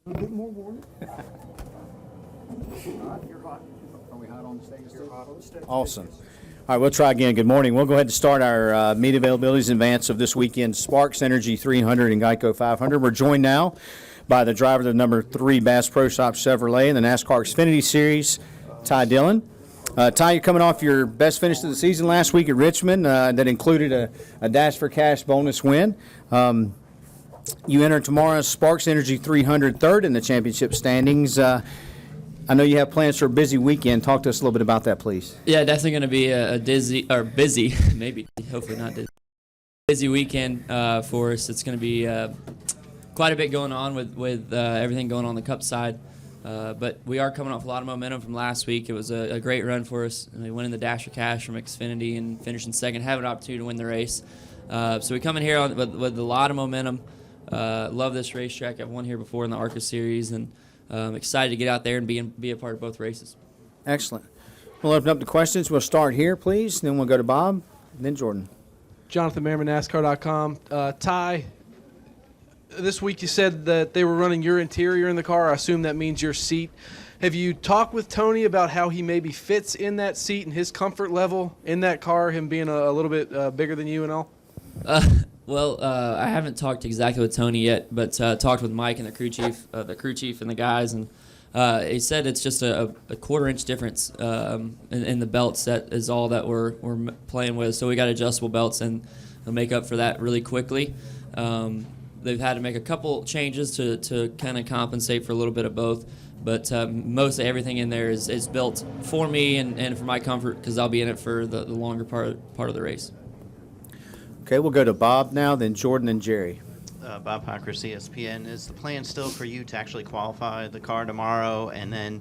A little bit more warm. You're hot. Are we hot on the stage? You're hot on the stage. Awesome. All right, we'll try again. Good morning. We'll go ahead and start our meet availabilities in advance of this weekend's Sparks Energy 300 and Geico 500. We're joined now by the driver of the number 3 Bass Pro Shop Chevrolet in the NASCAR Xfinity Series, Ty Dillon. Ty, you're coming off your best finish of the season last week at Richmond that included a Dash for Cash bonus win. You enter tomorrow's Sparks Energy 300 third in the championship standings. I know you have plans for a busy weekend. Talk to us a little bit about that, please. Yeah, definitely going to be a busy, maybe, hopefully not busy weekend for us. It's going to be quite a bit going on with everything going on the Cup side. But we are coming off a lot of momentum from last week. It was a great run for us. We winning the Dash for Cash from Xfinity and finishing second, having an opportunity to win the race. So we come in here with a lot of momentum. Love this racetrack. I've won here before in the ARCA series, and excited to get out there and be a part of both races. Excellent. We'll open up the questions. We'll start here, please. Then we'll go to Bob, and then Jordan. Jonathan Merriman, NASCAR.com. Ty, this week you said that they were running your interior in the car. I assume that means your seat. Have you talked with Tony about how he maybe fits in that seat and his comfort level in that car, him being a little bit bigger than you and all? Well, I haven't talked exactly with Tony yet, but talked with Mike and the crew chief and the guys, and he said it's just a quarter-inch difference in the belts. That is all that we're playing with. So we got adjustable belts, and they'll make up for that really quickly. They've had to make a couple changes to kind of compensate for a little bit of both, but mostly everything in there is built for me and for my comfort, because I'll be in it for the longer part of the race. Okay, we'll go to Bob now, then Jordan and Jerry. Bob Hocker, CSPN. Is the plan still for you to actually qualify the car tomorrow? And then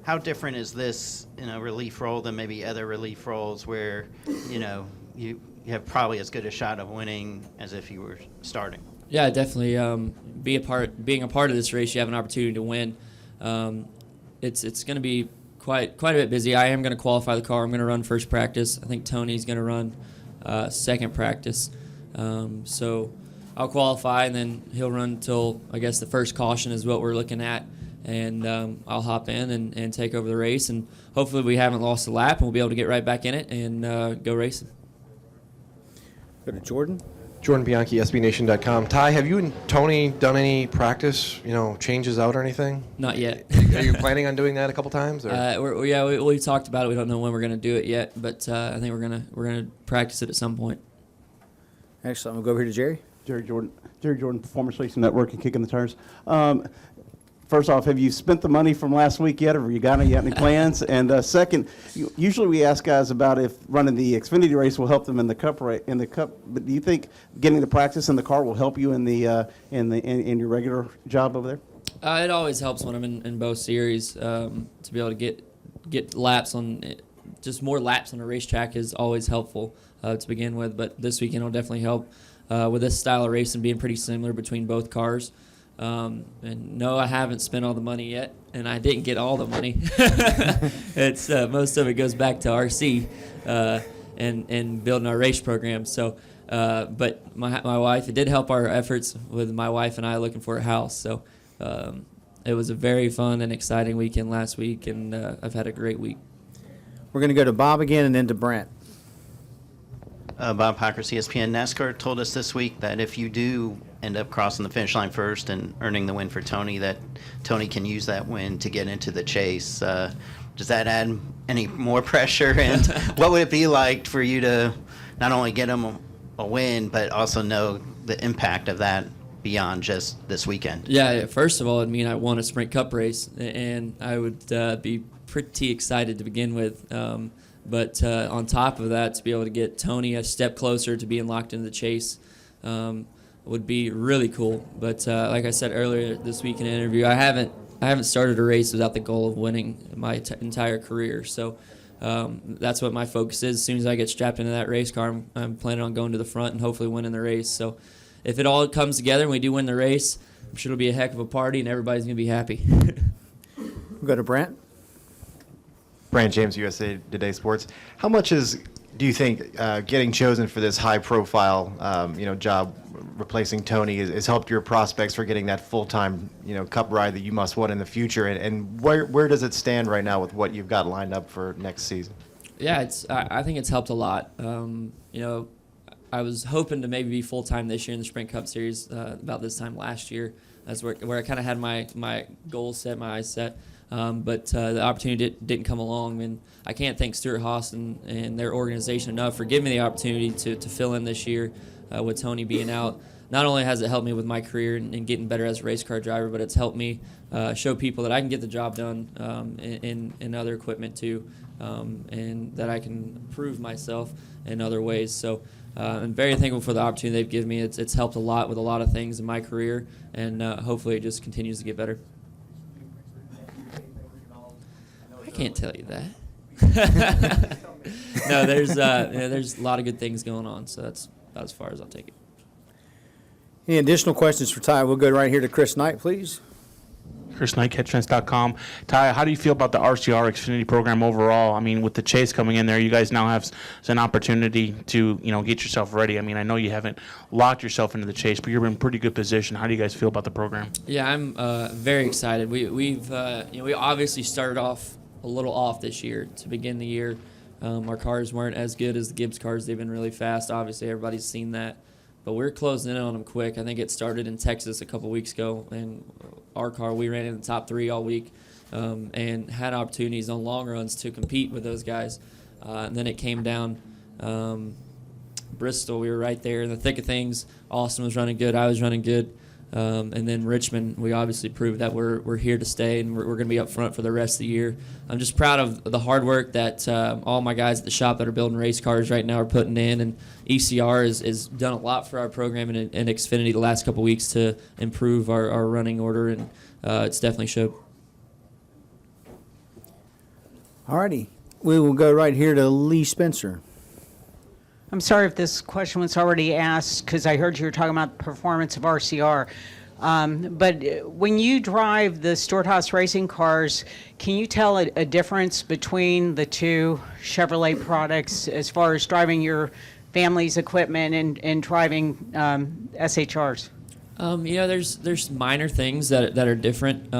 how different is this in a relief role than maybe other relief roles where, you have probably as good a shot of winning as if you were starting? Yeah, definitely. Being a part of this race, you have an opportunity to win. It's going to be quite a bit busy. I am going to qualify the car. I'm going to run first practice. I think Tony's going to run second practice. So I'll qualify, and then he'll run until, I guess, the first caution is what we're looking at. And I'll hop in and take over the race. And hopefully we haven't lost a lap, and we'll be able to get right back in it and go racing. Go to Jordan. Jordan Bianchi, SBNation.com. Ty, have you and Tony done any practice, changes out or anything? Not yet. Are you planning on doing that a couple times? Or? We've talked about it. We don't know when we're going to do it yet, but I think we're gonna practice it at some point. Excellent. We'll go over here to Jerry. Jerry Jordan, Performance Racing Network and Kicking the Tires. First off, have you spent the money from last week yet, or you got any plans? And second, usually we ask guys about if running the Xfinity race will help them in the Cup. But do you think getting the practice in the car will help you in your regular job over there? It always helps when I'm in both series to be able to get laps on it. Just more laps on a racetrack is always helpful to begin with. But this weekend will definitely help with this style of racing being pretty similar between both cars. And no, I haven't spent all the money yet, and I didn't get all the money. It's most of it goes back to RC and building our race program. So, but my wife, it did help our efforts with my wife and I looking for a house. So it was a very fun and exciting weekend last week, and I've had a great week. We're going to go to Bob again and then to Brent. Bob Hocker, CSPN. NASCAR told us this week that if you do end up crossing the finish line first and earning the win for Tony, that Tony can use that win to get into the chase. Does that add any more pressure? And what would it be like for you to not only get him a win, but also know the impact of that beyond just this weekend? Yeah, first of all, it'd mean I won a Sprint Cup race, and I would be pretty excited to begin with. But on top of that, to be able to get Tony a step closer to being locked into the chase would be really cool. But like I said earlier this week in an interview, I haven't started a race without the goal of winning my entire career. So that's what my focus is. As soon as I get strapped into that race car, I'm planning on going to the front and hopefully winning the race. So if it all comes together and we do win the race, I'm sure it'll be a heck of a party and everybody's going to be happy. We'll go to Brent. Brant James, USA Today Sports. How much do you think getting chosen for this high-profile, job replacing Tony has helped your prospects for getting that full-time, Cup ride that you must want in the future? And where does it stand right now with what you've got lined up for next season? Yeah, I think it's helped a lot. I was hoping to maybe be full time this year in the Sprint Cup Series about this time last year. That's where I kind of had my goals set, my eyes set. But the opportunity didn't come along, and I can't thank Stuart Haas and their organization enough for giving me the opportunity to fill in this year with Tony being out. Not only has it helped me with my career and getting better as a race car driver, but it's helped me show people that I can get the job done in other equipment too, and that I can prove myself in other ways. So I'm very thankful for the opportunity they've given me. It's helped a lot with a lot of things in my career, and hopefully it just continues to get better. I can't tell you that. No, there's a lot of good things going on, so that's about as far as I'll take it. Any additional questions for Ty? We'll go right here to Chris Knight, please. Chris Knight, catchfence.com. Ty, how do you feel about the RCR Xfinity program overall? I mean, with the Chase coming in there, you guys now have an opportunity to, get yourself ready. I mean, I know you haven't locked yourself into the Chase, but you're in pretty good position. How do you guys feel about the program? Yeah, I'm very excited. We obviously started off a little off this year to begin the year. Our cars weren't as good as the Gibbs cars. They've been really fast. Obviously, everybody's seen that. But we're closing in on them quick. I think it started in Texas a couple weeks ago, and our car, we ran in the top 3 all week and had opportunities on long runs to compete with those guys. And then it came down Bristol. We were right there in the thick of things. Austin was running good. I was running good. And then Richmond, we obviously proved that we're here to stay, and we're going to be up front for the rest of the year. I'm just proud of the hard work that all my guys at the shop that are building race cars right now are putting in, and ECR has done a lot for our program and Xfinity the last couple weeks to improve our running order, and it's definitely showed. All righty. We will go right here to Lee Spencer. I'm sorry if this question was already asked because I heard you were talking about the performance of RCR. But when you drive the Stuart Haas racing cars, can you tell a difference between the two Chevrolet products as far as driving your family's equipment and driving SHRs? There's minor things that are different.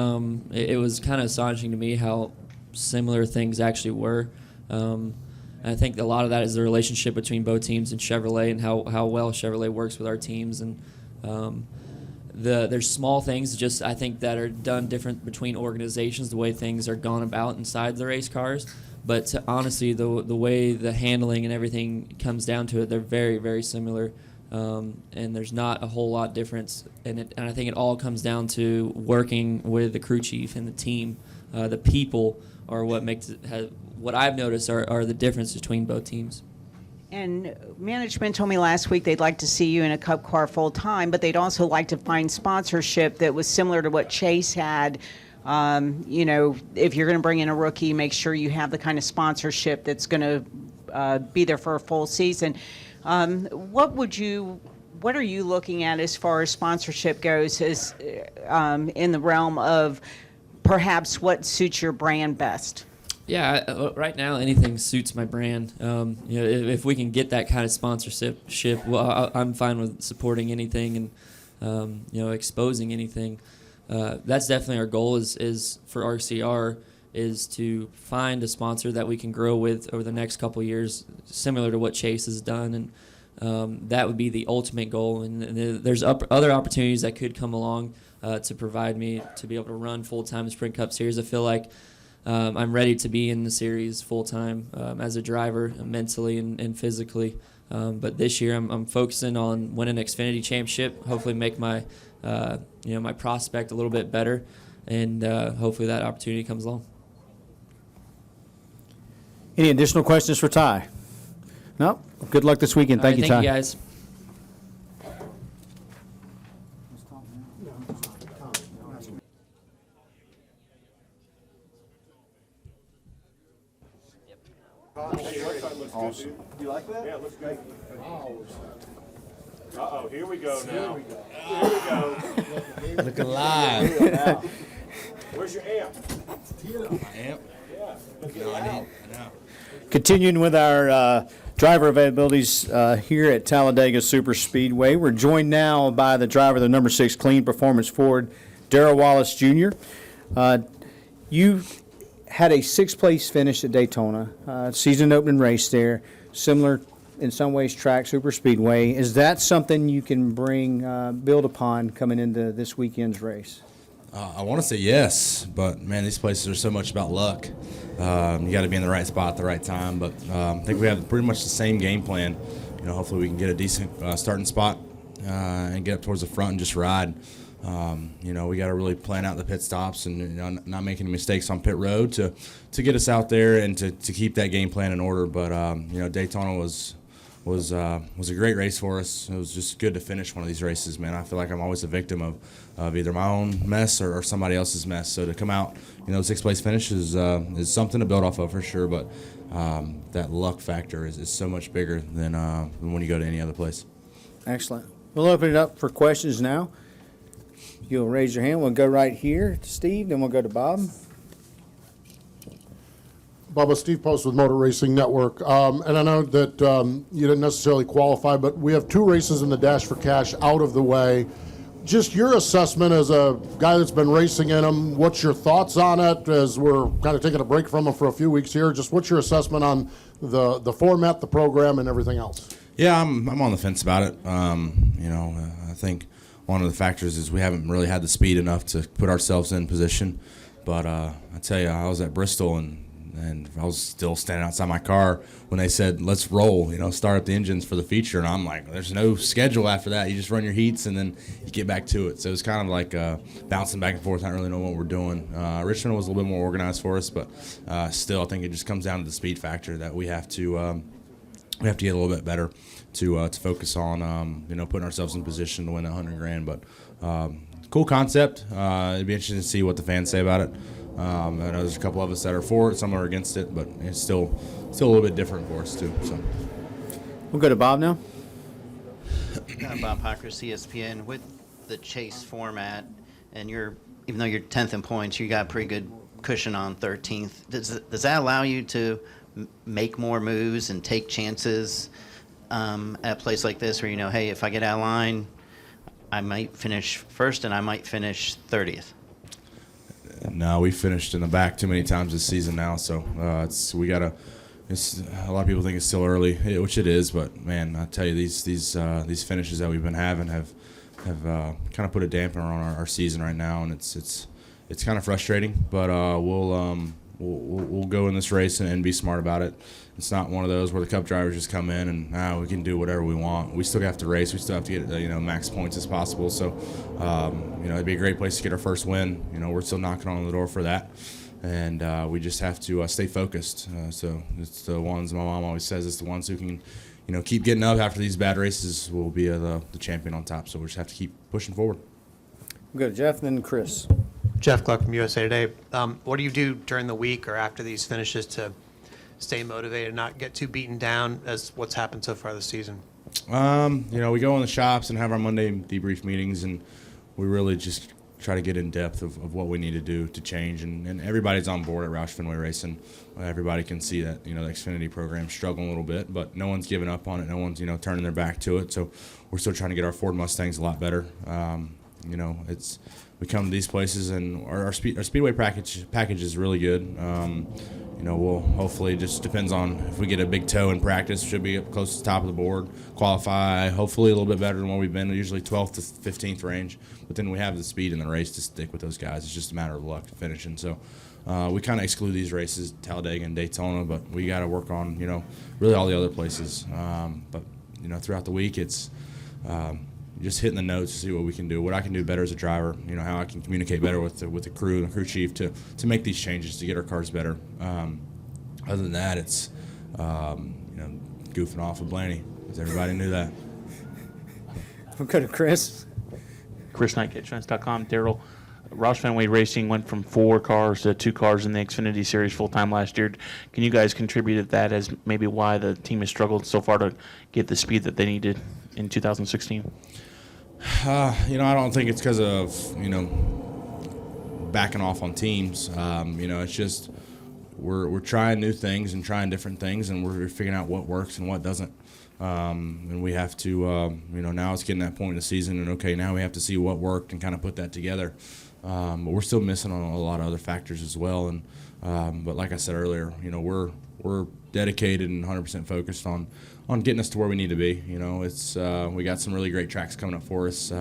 It was kind of astonishing to me how similar things actually were. I think a lot of that is the relationship between both teams and Chevrolet and how well Chevrolet works with our teams. And there's small things just I think that are done different between organizations, the way things are gone about inside the race cars. But honestly, the way the handling and everything comes down to it, they're very, very similar. And there's not a whole lot difference. And I think it all comes down to working with the crew chief and the team. The people are what makes it what I've noticed are the difference between both teams. And management told me last week they'd like to see you in a Cup car full time, but they'd also like to find sponsorship that was similar to what Chase had. If you're going to bring in a rookie, make sure you have the kind of sponsorship that's going to be there for a full season. What are you looking at as far as sponsorship goes as in the realm of perhaps what suits your brand best? Yeah, right now anything suits my brand. If we can get that kind of sponsorship, well, I'm fine with supporting anything and exposing anything. That's definitely our goal. Is for RCR is to find a sponsor that we can grow with over the next couple of years, similar to what Chase has done, and that would be the ultimate goal. And there's other opportunities that could come along to provide me to be able to run full-time the Sprint Cup Series. I feel like I'm ready to be in the series full-time as a driver, mentally and physically. But this year I'm focusing on winning an Xfinity championship, hopefully make my my prospect a little bit better, and hopefully that opportunity comes along. Any additional questions for Ty? No? Good luck this weekend. Thank you, Ty. Thank you, guys. Awesome. You like that? Yeah, it looks great. Uh-oh, here we go now. Here we go. Look alive. Where's your amp? My amp? Yeah. Let's get No, it I out. know. Continuing with our Driver availabilities here at Talladega Super Speedway. We're joined now by the driver of the number 6 Kleen Performance Ford, Darrell Wallace Jr. You had a 6th place finish at Daytona, season opening race there, similar in some ways track super speedway. Is that something you can build upon coming into this weekend's race? I want to say yes, but man, these places are so much about luck. You got to be in the right spot at the right time. But I think we have pretty much the same game plan. Hopefully we can get a decent starting spot and get up towards the front and just ride. We got to really plan out the pit stops and not make any mistakes on pit road to get us out there and to keep that game plan in order. But Daytona was a great race for us. It was just good to finish one of these races, man. I feel like I'm always a victim of either my own mess or somebody else's mess. So to come out, 6th place finish is something to build off of for sure. But that luck factor is so much bigger than when you go to any other place. Excellent. We'll open it up for questions now. You'll raise your hand. We'll go right here to Steve, then we'll go to Bob. Bubba, Steve Post with Motor Racing Network. And I know that you didn't necessarily qualify, but we have 2 races in the Dash for Cash out of the way. Just your assessment as a guy that's been racing in them, what's your thoughts on it as we're kind of taking a break from them for a few weeks here? Just what's your assessment on the format, the program, and everything else? Yeah, I'm on the fence about it. I think one of the factors is we haven't really had the speed enough to put ourselves in position. But I tell you, I was at Bristol and I was still standing outside my car when they said, let's roll, start up the engines for the feature. And I'm like, there's no schedule after that. You just run your heats and then you get back to it. So it's kind of like bouncing back and forth, not really knowing what we're doing. Richmond was a little bit more organized for us, but still I think it just comes down to the speed factor that we have to get a little bit better to focus on, putting ourselves in position to win $100,000. But cool concept. It'd be interesting to see what the fans say about it. I know there's a couple of us that are for it, some are against it, but it's still a little bit different for us too. So we'll go to Bob now. Bob Hocker, CSPN. With the chase format, and even though you're 10th in points, you got pretty good cushion on 13th. Does that allow you to make more moves and take chances at a place like this, where hey, if I get out of line, I might finish first and I might finish 30th? No, we finished in the back too many times this season now, so a lot of people think it's still early, which it is, but man, I tell you, these finishes that we've been having have kind of put a dampener on our season right now, and it's kind of frustrating, but we'll go in this race and be smart about it. It's not one of those where the Cup drivers just come in and we can do whatever we want. We still have to race. We still have to get max points as possible. So it'd be a great place to get our first win. We're still knocking on the door for that, and we just have to stay focused. So it's the ones, my mom always says, it's the ones who can keep getting up after these bad races will be the champion on top. So we just have to keep pushing forward. We'll go to Jeff, then Chris. Jeff Gluck from USA Today. What do you do during the week or after these finishes to stay motivated and not get too beaten down as what's happened so far this season? We go in the shops and have our Monday debrief meetings, and we really just try to get in depth of what we need to do to change. And everybody's on board at Roush Fenway Racing. Everybody can see that, the Xfinity program's struggling a little bit, but no one's giving up on it. No one's, turning their back to it. So we're still trying to get our Ford Mustangs a lot better. We come to these places, and our speedway package is really good. We'll hopefully, just depends on if we get a big toe in practice, should be up close to the top of the board, qualify hopefully a little bit better than what we've been, usually 12th to 15th range. But then we have the speed in the race to stick with those guys. It's just a matter of luck finishing. So we kind of exclude these races, Talladega and Daytona, but we got to work on really all the other places. But throughout the week, it's just hitting the notes to see what we can do, what I can do better as a driver, how I can communicate better with the crew and the crew chief to make these changes to get our cars better. Other than that, it's goofing off with Blaney, because everybody knew that. We'll go to Chris. Chris Knight, CatchFence.com. Darrell, Roush Fenway Racing went from 4 cars to 2 cars in the Xfinity Series full-time last year. Can you guys contribute to that as maybe why the team has struggled so far to get the speed that they needed in 2016? I don't think it's because of, backing off on teams. It's just we're trying new things and trying different things, and we're figuring out what works and what doesn't. And we have to, now it's getting that point in the season, and okay, now we have to see what worked and kind of put that together. But we're still missing on a lot of other factors as well. And but like I said earlier, we're dedicated and 100% focused on getting us to where we need to be. It's we got some really great tracks coming up for us.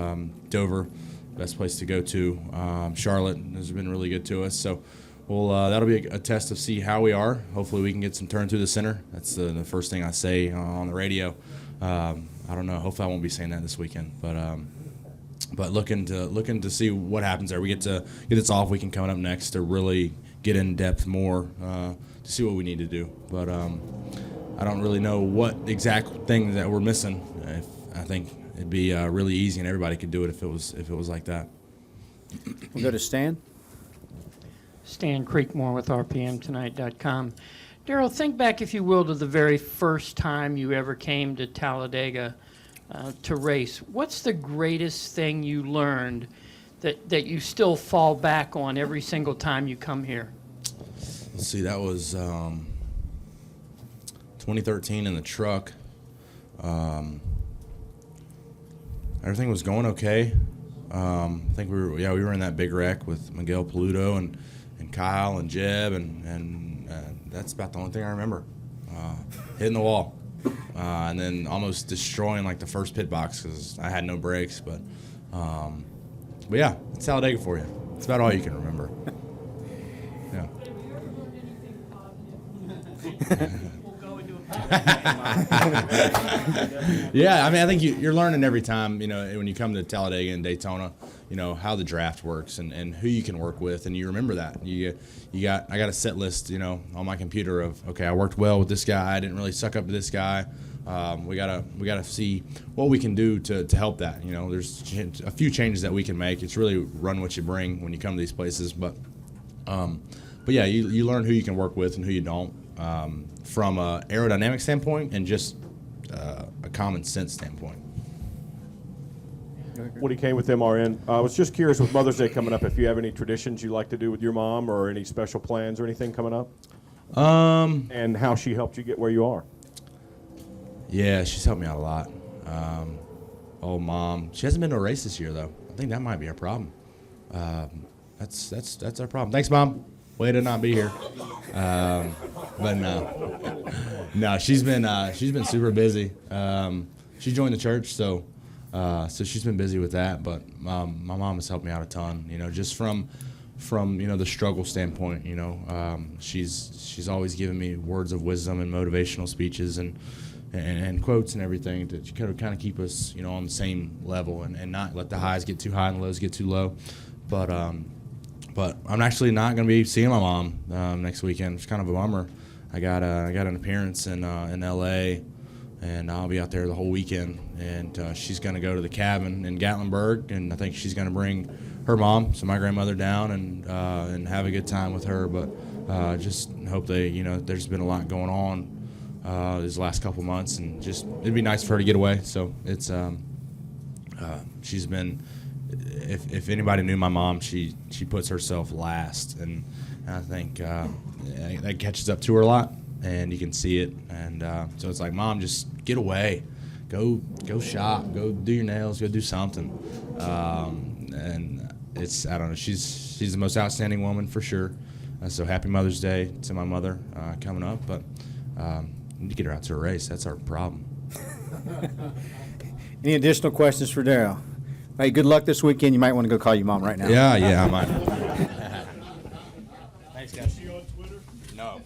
Dover, best place to go to. Charlotte has been really good to us. So that'll be a test to see how we are. Hopefully we can get some turn through the center. That's the first thing I say on the radio. I don't know. Hopefully I won't be saying that this weekend. But looking to see what happens there. We get this off weekend coming up next to really get in depth more to see what we need to do. But I don't really know what exact thing that we're missing. I think it'd be really easy and everybody could do it if it was like that. We'll go to Stan. Stan Creekmore with RPMtonight.com. Darrell, think back, if you will, to the very first time you ever came to Talladega to race. What's the greatest thing you learned that you still fall back on every single time you come here? Let's see, that was 2013 in the truck. Everything was going okay. I think we were in that big wreck with Miguel Paludo and Kyle and Jeb, and that's about the only thing I remember. Hitting the wall. And then almost destroying like the first pit box because I had no brakes. But yeah, it's Talladega for you. It's about all you can remember. Yeah. Yeah, I mean, I think you're learning every time, when you come to Talladega and Daytona, how the draft works and who you can work with, and you remember that. I got a set list, on my computer of, okay, I worked well with this guy, I didn't really suck up to this guy. We gotta see what we can do to help that. There's a few changes that we can make. It's really run what you bring when you come to these places, but yeah, you learn who you can work with and who you don't. From an aerodynamic standpoint and just a common sense standpoint. Woody Kane with MRN. I was just curious, with Mother's Day coming up, if you have any traditions you like to do with your mom or any special plans or anything coming up? And how she helped you get where you are. Yeah, she's helped me out a lot. Mom. She hasn't been to a race this year, though. I think that might be our problem. That's our problem. Thanks, Mom. Way to not be here. But no, she's been super busy. She joined the church, so she's been busy with that. But my mom has helped me out a ton. Just from the struggle standpoint. She's always given me words of wisdom and motivational speeches and quotes and everything to kind of keep us on the same level and not let the highs get too high and the lows get too low. But I'm actually not going to be seeing my mom next weekend. It's kind of a bummer. I got an appearance in L.A., and I'll be out there the whole weekend. And she's going to go to the cabin in Gatlinburg, and I think she's going to bring her mom, so my grandmother, down and have a good time with her. But just hope there's been a lot going on these last couple months, and just it'd be nice for her to get away. So it's she's been. If anybody knew my mom, she puts herself last, and I think that catches up to her a lot, and you can see it. And so it's like, Mom, just get away, go shop, go do your nails, go do something. And it's, I don't know, she's the most outstanding woman for sure. So happy Mother's Day to my mother coming up, but we need to get her out to a race. That's our problem. Any additional questions for Darrell? Hey, good luck this weekend. You might want to go call your mom right now. Yeah, I might. Thanks, guys. See you on Twitter? No.